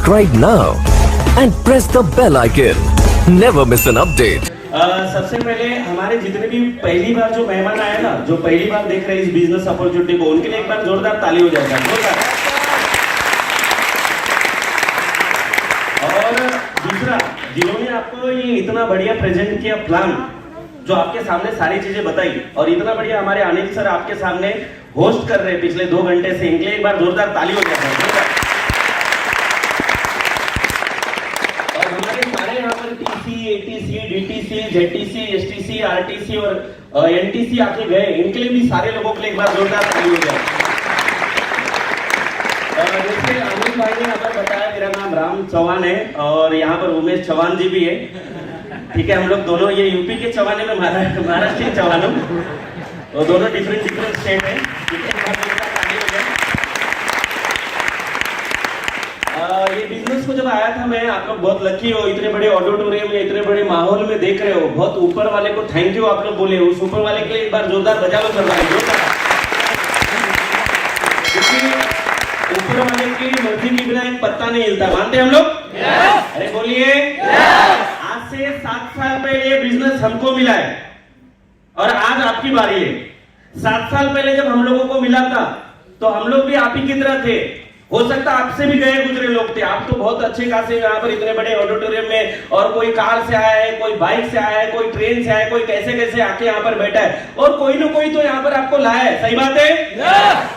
Subscribe now and press the bell icon. Never miss an update. सबसे पहले हमारे जितने भी पहली बार जो मेहमान आए ना, जो पहली बार देख रहे हैं इस बिजनेस अपॉर्चुनिटी को, उनके लिए एक बार जोरदार ताली हो जाएगा। जोरदार। और दूसरा, जिन्होंने आपको ये इतना बढ़िया प्रेजेंट किया प्लान, जो आपके सामने सारी चीजें बताई और इतना बढ़िया हमारे अनिल सर आपके सामने होस्ट कर रहे हैं पिछले 2 घंटे से, इनके लिए एक बार जोरदार ताली हो जाएगा। और हमारे सारे यहाँ पर TC, ATC, DTC, JTC, STC, RTC और एनटीसी आके गए, इनके लिए भी सारे लोगों के लिए एक बार जोरदार ताली हो जाए। जैसे अनिल भाई ने यहाँ पर बताया, मेरा नाम राम चौहान है और यहाँ पर उमेश चौहान जी भी है। ठीक है, हम लोग दोनों ये यूपी के चौहान है, मैं महाराष्ट्र के चौहान हूँ, और दोनों डिफरेंट स्टेट है। ये बिजनेस को जब आया था मैं, आप लोग बहुत लकी हो, इतने बड़े ऑडिटोरियम में, इतने बड़े माहौल में देख रहे हो, बहुत ऊपर वाले को थैंक यू आप लोग बोले, उस ऊपर वाले के लिए एक बार जोरदार बजा लो कर रहा है। ऊपर वाले की मर्जी के बिना एक पत्ता नहीं हिलता, मानते हम लोग? अरे बोलिए। आज से 7 साल पहले ये बिजनेस हमको मिला है और आज आपकी बारी है। 7 साल पहले जब हम लोगों को मिला था तो हम लोग भी आप ही की तरह थे, हो सकता आपसे भी गए गुजरे लोग थे। आप तो बहुत अच्छे खासे यहाँ पर इतने बड़े ऑडिटोरियम में, और कोई कार से आया है, कोई बाइक से आया है, कोई ट्रेन से आया है, कोई कैसे कैसे आके यहाँ पर बैठा है, और कोई ना कोई तो यहाँ पर आपको लाया है। सही बात है?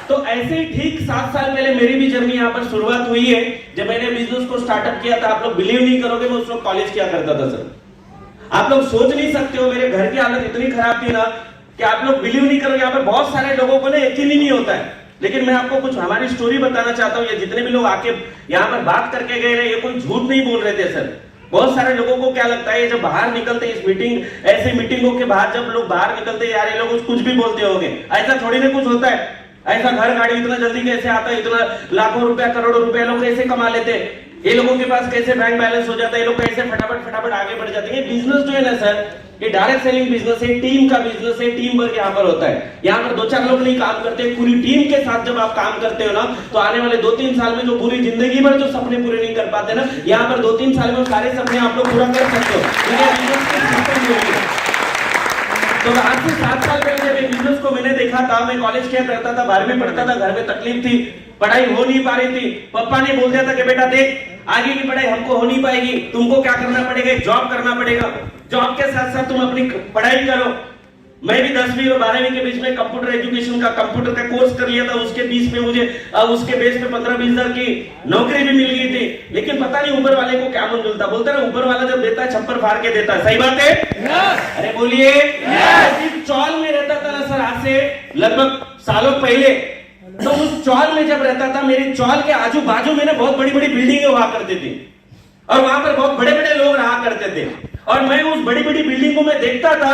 तो ऐसे ही ठीक 7 साल पहले मेरी भी जर्नी यहाँ पर शुरुआत हुई है। जब मैंने बिजनेस को स्टार्टअप किया था, आप लोग बिलीव नहीं करोगे, मैं उस वक्त कॉलेज किया करता था सर। आप लोग सोच नहीं सकते हो, मेरे घर की हालत इतनी खराब थी ना कि आप लोग बिलीव नहीं करोगे। यहाँ पर बहुत सारे लोगों को ना यकीन ही नहीं होता है, लेकिन मैं आपको कुछ हमारी स्टोरी बताना चाहता हूँ। ये जितने भी लोग आके यहाँ पर बात करके गए रहे, ये कोई झूठ नहीं बोल रहे थे सर। बहुत सारे लोगों को क्या लगता है, जब बाहर निकलते इस मीटिंग, ऐसे मीटिंगों के बाद जब लोग बाहर निकलते, यार ये लोग कुछ भी बोलते होंगे, ऐसा थोड़ी ना कुछ होता है। ऐसा घर गाड़ी इतना जल्दी कैसे आता है, इतना लाखों रुपया करोड़ों रुपया लोग कैसे कमा लेते हैं, ये लोगों के पास कैसे बैंक बैलेंस हो जाता है, ये लोग कैसे फटाफट आगे बढ़ जाते हैं। बिजनेस जो है ना सर, ये डायरेक्ट सेलिंग बिजनेस है, टीम का बिजनेस है, टीम वर्क यहाँ पर होता है। यहाँ पर 2-4 लोग नहीं काम करते, पूरी टीम के साथ जब आप काम करते हो ना, तो आने वाले 2-3 साल में जो पूरी जिंदगी भर जो सपने पूरे नहीं कर पाते ना, यहाँ पर 2-3 साल में सारे सपने आप लोग पूरा कर सकते हो। तो आज से 7 साल पहले जब ये बिजनेस को मैंने देखा था, मैं कॉलेज किया करता था, 12वीं में पढ़ता था, घर में तकलीफ थी, पढ़ाई हो नहीं पा रही थी। पापा ने बोल दिया था कि बेटा देख, आगे की पढ़ाई हमको हो नहीं पाएगी, तुमको क्या करना पड़ेगा, एक जॉब करना पड़ेगा, जॉब के साथ साथ तुम अपनी पढ़ाई करो। मैं भी 10वीं और 12वीं के बीच में कंप्यूटर एजुकेशन का, कंप्यूटर का कोर्स कर लिया था। उसके बीच में मुझे उसके बेस पे 15-20 हजार की नौकरी भी मिल गई थी। लेकिन पता नहीं ऊपर वाले को क्या मंजूर था, बोलता है ऊपर वाला जब देता है छप्पर फाड़ के देता है। सही बात है? अरे बोलिए। चौल में रहता था ना सर, आज से लगभग सालों पहले, तो उस चौल में जब रहता था, मेरे चौल के आजू बाजू में ना बहुत बड़ी बड़ी बिल्डिंगें हुआ करती थी और वहां पर बहुत बड़े बड़े लोग रहा करते थे। और मैं उस बड़ी बड़ी बिल्डिंगों में देखता था,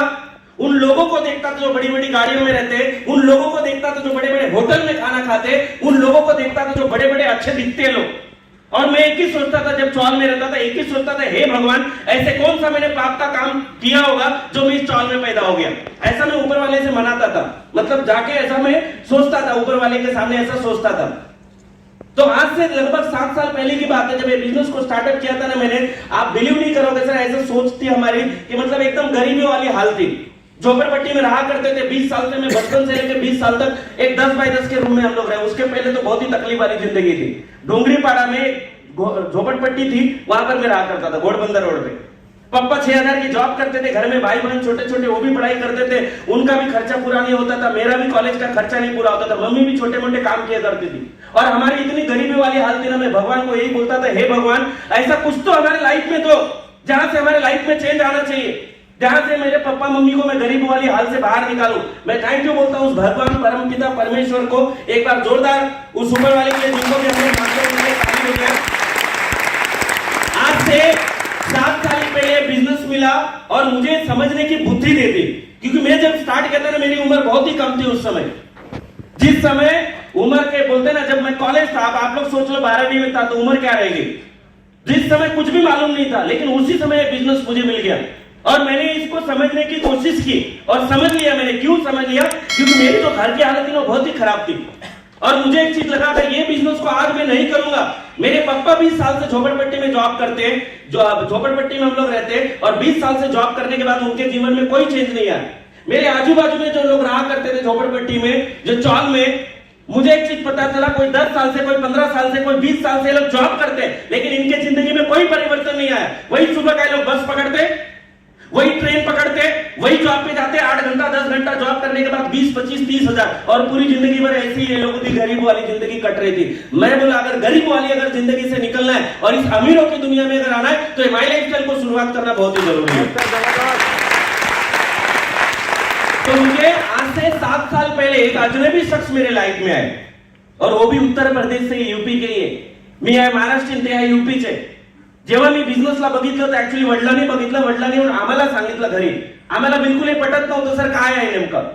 उन लोगों को देखता था जो बड़ी बड़ी गाड़ियों में रहते, उन लोगों को देखता था जो बड़े बड़े होटल में खाना खाते, उन लोगों को देखता था जो बड़े बड़े अच्छे दिखते लोग। और मैं एक ही सोचता था, जब चौल में रहता था, एक ही सोचता था, हे भगवान, ऐसे कौन सा मैंने पाप का काम किया होगा जो मैं इस चौल में पैदा हो गया। ऐसा मैं ऊपर वाले से मनाता था, मतलब जाके ऐसा मैं सोचता था, ऊपर वाले के सामने ऐसा सोचता था। तो आज से लगभग 7 साल पहले की बात है, जब ये बिजनेस को स्टार्टअप किया था ना मैंने, आप बिलीव नहीं करोगे सर, ऐसा सोच थी हमारी कि मतलब एकदम गरीबी वाली हाल थी। झोपड़पट्टी में रहा करते थे 20 साल से, मैं बचपन से लेकर 20 साल तक एक 10 बाय 10 के रूम में हम लोग रहे। उसके पहले तो बहुत ही तकलीफ वाली जिंदगी थी। डोंगरीपाड़ा में झोपड़पट्टी थी, वहां पर मैं रहा करता था, घोड़बंदर रोड पे। पापा 6000 की जॉब करते थे, घर में भाई बहन छोटे छोटे वो भी पढ़ाई करते थे, उनका भी खर्चा पूरा नहीं होता था, मेरा भी कॉलेज का खर्चा नहीं पूरा होता था, मम्मी भी छोटे मोटे काम किया करती थी। और हमारी इतनी गरीबी वाली हालत थी ना, मैं भगवान को यही बोलता था, हे भगवान, ऐसा कुछ तो हमारे लाइफ में दो जहां से हमारे लाइफ में चेंज आना चाहिए, जहां से मेरे पापा मम्मी को मैं गरीब वाली हाल से बाहर निकालूं। मैं थैंक यू बोलता हूं उस भगवान परमपिता परमेश्वर को, एक बार जोरदार उस ऊपर वाले के लिए जिनको भी हमने ताली हो जाए। आज से 7 साल पहले बिजनेस मिला और मुझे समझने की बुद्धि दे दी, क्योंकि मैं जब स्टार्ट किया था ना, मेरी उम्र बहुत ही कम थी उस समय। जिस समय उम्र के बोलते ना, जब मैं कॉलेज था, आप लोग सोच लो 12वीं में था तो उम्र क्या रहेगी, जिस समय कुछ भी मालूम नहीं था, लेकिन उसी समय बिजनेस मुझे मिल गया और मैंने इसको समझने की कोशिश की और समझ लिया। मैंने क्यों समझ लिया? क्योंकि मेरी जो घर की हालत थी वो बहुत ही खराब थी और मुझे एक चीज लगा था, ये बिजनेस को आज मैं नहीं करूंगा मेरे पापा 20 साल से झोपड़पट्टी में जॉब करते हैं, जो झोपड़पट्टी में हम लोग रहते हैं, और 20 साल से जॉब करने के बाद उनके जीवन में कोई चेंज नहीं आया। मेरे आजू बाजू में जो लोग रहा करते थे झोपड़पट्टी में, जो चौल में, मुझे एक चीज पता चला, कोई 10 साल से, कोई 15 साल से, कोई 20 साल से लोग जॉब करते हैं, लेकिन इनके जिंदगी में कोई परिवर्तन नहीं आया। वही सुबह का लोग बस पकड़ते, वही ट्रेन पकड़ते, वही जॉब पे जाते, 8 घंटा 10 घंटा जॉब करने के बाद 20, 25, 30 हजार, और पूरी जिंदगी भर ऐसी ही ये लोगों की गरीब वाली जिंदगी कट रही थी। मैं बोला अगर गरीब वाली अगर जिंदगी से निकलना है और इस अमीरों की दुनिया में अगर आना है तो माई लाइफस्टाइल को शुरुआत करना बहुत ही जरूरी है। तो मुझे आज से 7 साल पहले एक अजनबी शख्स मेरे लाइफ में आए, और वो भी उत्तर प्रदेश से, यूपी के ही। मी आहे महाराष्ट्रीयन, ते आहे यूपीचे। जेव्हा मी बिझनेसला बघितलं तर ऍक्च्युअली वडिलांनी बघितलं, वडिलांनी आम्हाला सांगितलं घरी, आम्हाला बिलकुल हे पटत नव्हतं सर काय आहे नेमकं।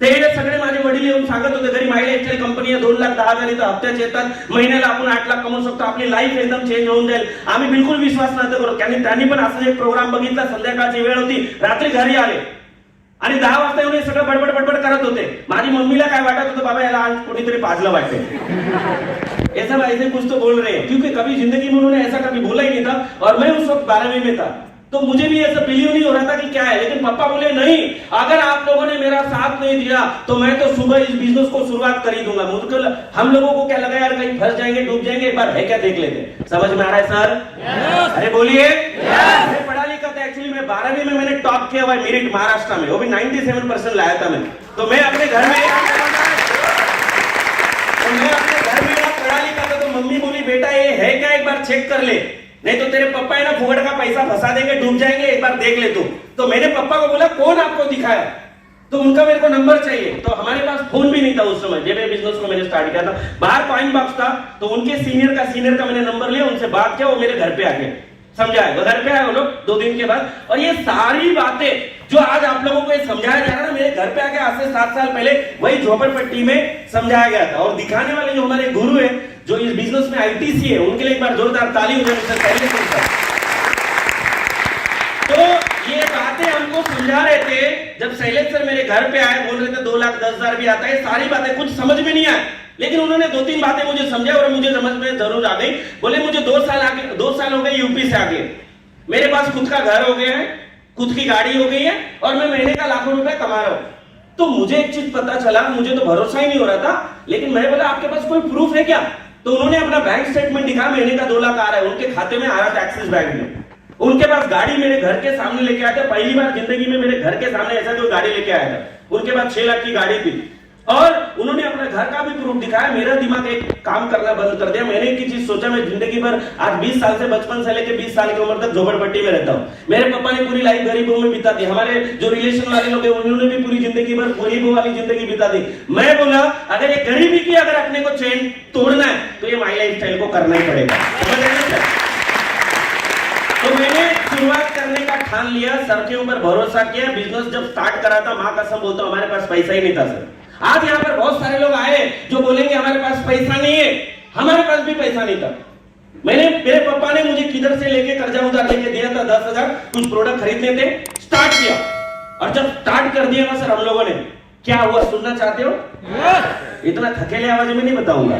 ते सगळे माझे वडील येऊन सांगत होते घरी माई लाईफस्टाईल कंपनी 2,10,000 इथं हप्त्याचे येतात, महिन्याला आपण 8 लाख कमवू शकतो, आपली लाईफ एकदम चेंज होऊन जाईल। आम्ही बिलकुल विश्वास नव्हतो करत, त्यांनी पण असं एक प्रोग्राम बघितला, संध्याकाळची वेळ होती, रात्री घरी आले आणि 10 वाजता येऊन सगळं बडबड बडबड करत होते। माझी मम्मीला काय वाटत होतं, बाबा याला आज कोणीतरी पाजलं वाटते। ऐसा ऐसे कुछ तो बोल रहे हैं, क्योंकि कभी जिंदगी में उन्होंने ऐसा कभी बोला ही नहीं था, और मैं उस वक्त 12वीं में था, तो मुझे भी ऐसा बिलीव नहीं हो रहा था कि क्या है। लेकिन पापा बोले नहीं, अगर आप लोगों ने मेरा साथ नहीं दिया तो मैं तो सुबह इस बिजनेस को शुरुआत कर ही दूंगा। मुझको हम लोगों को क्या लगा यार कहीं फंस जाएंगे, डूब जाएंगे, एक बार है क्या देख लेते। समझ में आ रहा है सर? अरे बोलिए। मैं पढ़ा लिखा था, एक्चुअली मैं 12वीं में मैंने टॉप किया हुआ मेरिट महाराष्ट्र में, वो भी 97% लाया था मैं। तो मैं अपने घर में पढ़ा लिखा था, तो मम्मी बोली बेटा ये है क्या, एक बार चेक कर ले, नहीं तो तेरे पापा है ना फुगड़ का पैसा फंसा देंगे, डूब जाएंगे, एक बार देख ले तू। तो मैंने पापा को बोला कौन आपको दिखाया, तो उनका मेरे को नंबर चाहिए। तो हमारे पास फोन भी नहीं था उस समय, जब ये बिजनेस को मैंने स्टार्ट किया था, बाहर कॉइन बॉक्स था, तो उनके सीनियर का मैंने नंबर लिया, उनसे बात किया, वो मेरे घर पे आ गए, समझा है, वो घर पे आए वो लोग 2 दिन के बाद। और ये सारी बातें जो आज आप लोगों को समझाया जा रहा है, मेरे घर पे आके आज से 7 साल पहले वही झोपड़पट्टी में समझाया गया था। और दिखाने वाले जो हमारे गुरु है, जो इस बिजनेस में आईटीसी है, उनके लिए एक बार जोरदार ताली हो जाए मिस्टर शैलेश सर। तो ये बातें हमको समझा रहे थे, जब शैलेश सर मेरे घर पे आए, बोल रहे थे 2,10,000 भी आता है, सारी बातें कुछ समझ में नहीं आए, लेकिन उन्होंने 2-3 बातें मुझे समझा और मुझे समझ में जरूर आ गई। बोले मुझे 2 साल हो गए यूपी से आगे, मेरे पास खुद का घर हो गया है, खुद की गाड़ी हो गई है, और मैं महीने का लाखों रुपए कमा रहा हूं। तो मुझे एक चीज पता चला, मुझे तो भरोसा ही नहीं हो रहा था, लेकिन मैं बोला आपके पास कोई प्रूफ है क्या? तो उन्होंने अपना बैंक स्टेटमेंट दिखा, महीने का 2 लाख आ रहा है, उनके खाते में आ रहा था एक्सिस बैंक में। उनके पास गाड़ी मेरे घर के सामने लेके आया था, पहली बार जिंदगी में मेरे घर के सामने ऐसा कोई गाड़ी लेके आया था। उनके पास 6 लाख की गाड़ी थी, और उन्होंने अपने घर का भी प्रूफ दिखाया। मेरा दिमाग एक काम करना बंद कर दिया। मैंने एक चीज सोचा, मैं जिंदगी भर आज 20 साल से, बचपन से लेकर 20 साल की उम्र तक झोपड़पट्टी में रहता हूँ। मेरे पापा ने पूरी लाइफ गरीबों में बिता दी, हमारे जो रिलेशन वाले लोग हैं उन्होंने भी पूरी जिंदगी भर गरीबों वाली जिंदगी बिता दी। मैं बोला अगर ये गरीबी की अगर अपने को चेन तोड़ना है तो ये माई लाइफ स्टाइल को करना ही पड़ेगा। तो मैंने शुरुआत करने का ठान लिया, सर के ऊपर भरोसा किया। बिजनेस जब स्टार्ट करा था, मां कसम बोलता हूं, हमारे पास पैसा ही नहीं था सर। आज यहाँ पर बहुत सारे लोग आए जो बोलेंगे हमारे पास पैसा नहीं है, हमारे पास भी पैसा नहीं था। मेरे पापा ने मुझे किधर से लेके कर्जा उधार लेके दिया था 10,000, कुछ प्रोडक्ट खरीदने थे, स्टार्ट किया। और जब स्टार्ट कर दिया ना सर हम लोगों ने, क्या हुआ सुनना चाहते हो? इतना थकेले आवाज में नहीं बताऊंगा,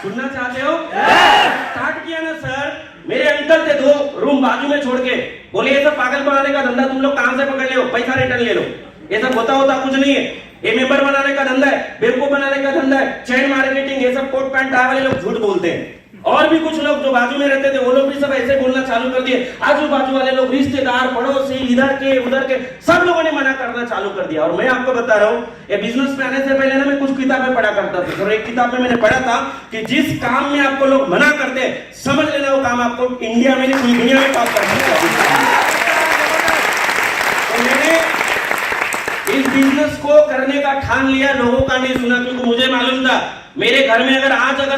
सुनना चाहते हो? स्टार्ट किया ना सर, मेरे अंकल थे 2 रूम बाजू में छोड़ के, बोले ये सब पागल बनाने का धंधा तुम लोग कहां से पकड़ ले हो, पैसा रिटर्न ले लो, ये सब होता कुछ नहीं है, ये मेंबर बनाने का धंधा है, बेवकूफ बनाने का धंधा है, चेन मार्केटिंग, ये सब कोट पैंट टाई वाले लोग झूठ बोलते हैं। और भी कुछ लोग जो बाजू में रहते थे वो लोग भी सब ऐसे बोलना चालू कर दिए। आजू बाजू वाले लोग, रिश्तेदार, पड़ोसी, इधर के उधर के, सब लोगों ने मना करना चालू कर दिया। और मैं आपको बता रहा हूँ, ये बिजनेस में आने से पहले ना मैं कुछ किताबें पढ़ा करता था। एक किताब में मैंने पढ़ा था कि जिस काम में आपको लोग मना करते हैं, समझ लेना वो काम आपको इंडिया में नहीं पूरी दुनिया में पास कर सकता है। तो मैंने इस बिजनेस को करने का ठान लिया, लोगों का नहीं सुना, क्योंकि मुझे मालूम था मेरे घर में अगर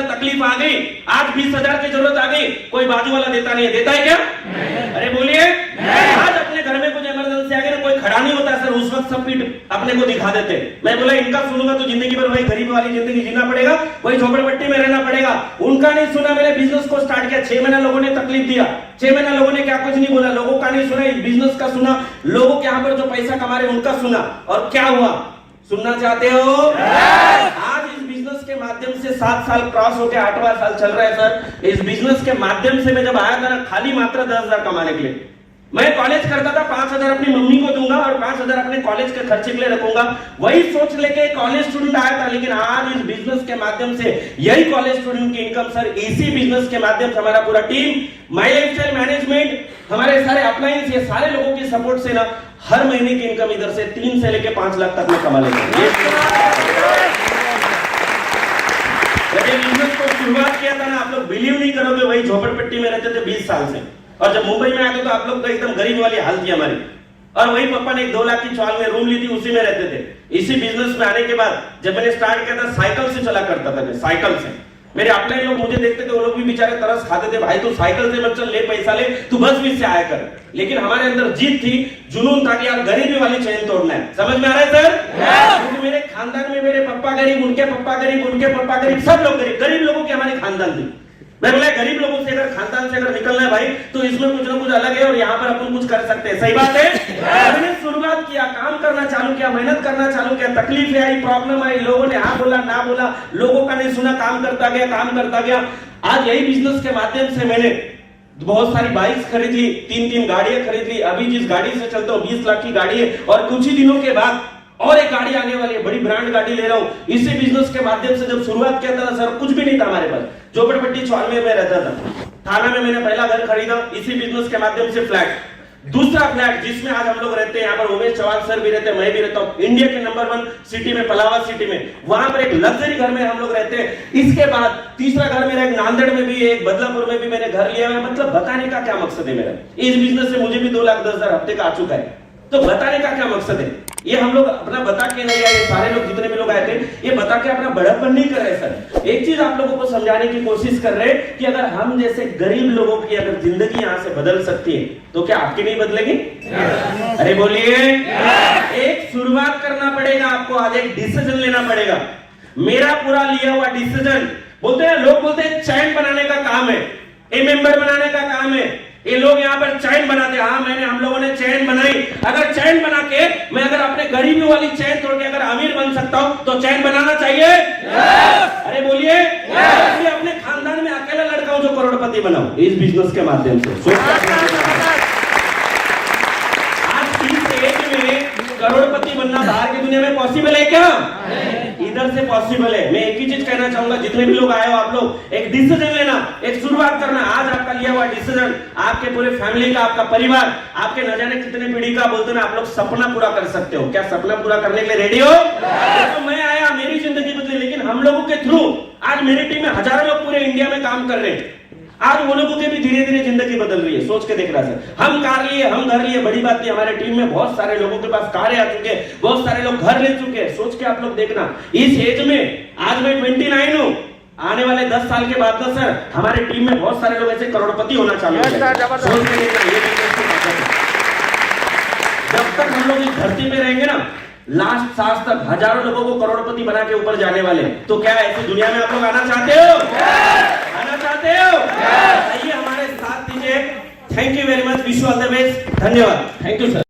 तकलीफ आ गई, आज 20,000 की जरूरत आ गई, कोई बाजू वाला देता नहीं है। देता है क्या? अरे बोलिए। आज अपने घर में कुछ इमरजेंसी आ गई ना, कोई खड़ा नहीं होता सर, उस वक्त सब पीठ अपने को दिखा देते। मैं बोला इनका सुनूंगा तो जिंदगी भर वही गरीब वाली जिंदगी जीना पड़ेगा, वही झोपड़पट्टी में रहना पड़ेगा। उनका नहीं सुना, मैंने बिजनेस को स्टार्ट किया। 6 महीना लोगों ने तकलीफ दिया, 6 महीना लोगों ने क्या कुछ नहीं बोला, लोगों का नहीं सुना, इस बिजनेस का सुना, लोगों के यहाँ पर जो पैसा कमा रहे उनका सुना। और क्या हुआ सुनना चाहते हो? आज इस बिजनेस के माध्यम से से 7 साल क्रॉस होकर 8वां साल चल रहा है सर। इस बिजनेस के माध्यम से मैं जब आया था ना, खाली मात्र 10,000 कमाने के लिए, मैं कॉलेज करता था 5,000 अपनी मम्मी को दूंगा और 5,000 अपने कॉलेज के खर्चे के लिए रखूंगा, वही सोच लेके कॉलेज स्टूडेंट आया था। लेकिन आज इस बिजनेस के माध्यम से यही कॉलेज स्टूडेंट की इनकम सर, इसी बिजनेस के माध्यम से हमारा पूरा टीम, माई लाइफस्टाइल मैनेजमेंट, हमारे सारे अपलायंस, ये सारे लोगों की सपोर्ट से ना हर महीने की इनकम इधर से 3 से लेके 5 लाख तक में कमा लेते हैं। जब ये बिजनेस को शुरुआत किया था ना, आप लोग बिलीव नहीं करोगे, वही झोपड़पट्टी में रहते थे 20 साल से, और जब मुंबई में आए थे तो आप लोग तो एकदम गरीब वाली हाल थी हमारी, और वही पापा ने 2 लाख की चौल में रूम ली थी, उसी में रहते थे। इसी बिजनेस में आने के बाद जब मैंने स्टार्ट किया था, साइकिल से चला करता था मैं, साइकिल से। मेरे अपलाइन लोग मुझे देखते थे, वो लोग भी बेचारे तरस खाते थे, भाई तू साइकिल से मत चल, ले पैसा ले, तू बस भी से आया कर। लेकिन हमारे अंदर जीत थी, जुनून था कि यार गरीबी वाली चैन तोड़ना है। समझ में आ रहा है सर? क्योंकि मेरे खानदान में मेरे पापा गरीब, उनके पापा गरीब, उनके पापा गरीब, सब लोग गरीब, गरीब लोगों की हमारी खानदान थी। मैं बोला गरीब लोगों से अगर खानदान से अगर निकलना है भाई, तो इसमें कुछ ना कुछ अलग है और यहाँ पर अपन कुछ कर सकते हैं। सही बात है? मैंने शुरुआत किया, काम करना चालू किया, मेहनत करना चालू किया, तकलीफें आई, प्रॉब्लम आई, लोगों ने हाँ बोला ना बोला, लोगों का नहीं सुना, काम करता गया, काम करता गया। आज यही बिजनेस के माध्यम से मैंने बहुत सारी बाइक्स खरीद ली, 3-3 गाड़ियां खरीद ली। अभी जिस गाड़ी से चलता हूँ 20 लाख की गाड़ी है, और कुछ ही दिनों के बाद और एक गाड़ी आने वाली है, बड़ी ब्रांड गाड़ी ले रहा हूं। इसी बिजनेस के माध्यम से जब शुरुआत किया था सर, कुछ भी नहीं था हमारे पास, झोपड़पट्टी चौल में रहता था। थाना में मैंने पहला घर खरीदा, इसी बिजनेस के माध्यम से फ्लैट, दूसरा फ्लैट जिसमें आज हम लोग रहते हैं, यहाँ पर उमेश चौहान सर भी रहते हैं, मैं भी रहता हूँ, इंडिया के नंबर 1 सिटी में, पलावा सिटी में, वहां पर एक लग्जरी घर में हम लोग रहते हैं। इसके बाद तीसरा घर मेरा एक नांदेड़ में भी, एक बदलापुर में भी मैंने घर लिया है। मतलब बताने का क्या मकसद है मेरा, इस बिजनेस से मुझे भी 2,10,000 हफ्ते का आ चुका है, तो बताने का क्या मकसद है? ये हम लोग अपना बता के नहीं आए, सारे लोग जितने भी लोग आए थे, ये बता के अपना बड़प्पन नहीं कर रहे सर। एक चीज आप लोगों को समझाने की कोशिश कर रहे हैं कि अगर हम जैसे गरीब लोगों की अगर जिंदगी यहाँ से बदल सकती है, तो क्या आपकी नहीं बदलेगी? अरे बोलिए। एक शुरुआत करना पड़ेगा आपको, आज एक डिसीजन लेना पड़ेगा। मेरा पूरा लिया हुआ डिसीजन, बोलते हैं लोग बोलते हैं चैन बनाने का काम है, ए मेंबर बनाने का काम है, ये लोग यहाँ पर चैन बनाते हैं। हाँ, हम लोगों ने चैन बनाई। अगर चैन बना के मैं अगर अपने गरीबी वाली चैन तोड़ के अगर अमीर बन सकता हूँ, तो चैन बनाना चाहिए। अरे बोलिए। मैं अपने खानदान में अकेला लड़का हूँ जो करोड़पति बनाऊं इस बिजनेस के माध्यम से। आज इस एज में करोड़पति बनना बाहर की दुनिया में पॉसिबल है क्या? इधर से पॉसिबल है। मैं एक ही चीज कहना चाहूंगा, जितने भी लोग आए हो, आप लोग एक डिसीजन लेना, एक शुरुआत करना। आज आपका लिया हुआ डिसीजन आपके पूरे फैमिली का, आपका परिवार, आपके न जाने कितने पीढ़ी का, बोलते ना आप लोग सपना पूरा कर सकते हो। क्या सपना पूरा करने के लिए रेडी हो? तो मैं आया, मेरी जिंदगी बदली, लेकिन हम लोगों के थ्रू आज मेरी टीम में हजारों लोग पूरे इंडिया में काम कर रहे हैं। आज वो लोगों की भी धीरे धीरे जिंदगी बदल रही है। सोच के देख रहा है सर, हम कार लिए, हम घर लिए, बड़ी बात नहीं। हमारे टीम में बहुत सारे लोगों के पास कारें आ चुके हैं, बहुत सारे लोग घर ले चुके हैं। सोच के आप लोग देखना, इस एज में आज मैं 29 हूँ, आने वाले 10 साल के बाद सर हमारे टीम में बहुत सारे लोग ऐसे करोड़पति होना चालू हो जाएंगे। सोच के देखना, जब तक हम लोग इस धरती पे रहेंगे ना, लास्ट सांस तक हजारों लोगों को करोड़पति बना के ऊपर जाने वाले। तो क्या ऐसी दुनिया में आप लोग आना चाहते हो? आना चाहते हो? आइए हमारे साथ दीजिए। Thank you very much, wish you all the best. धन्यवाद। Thank you sir.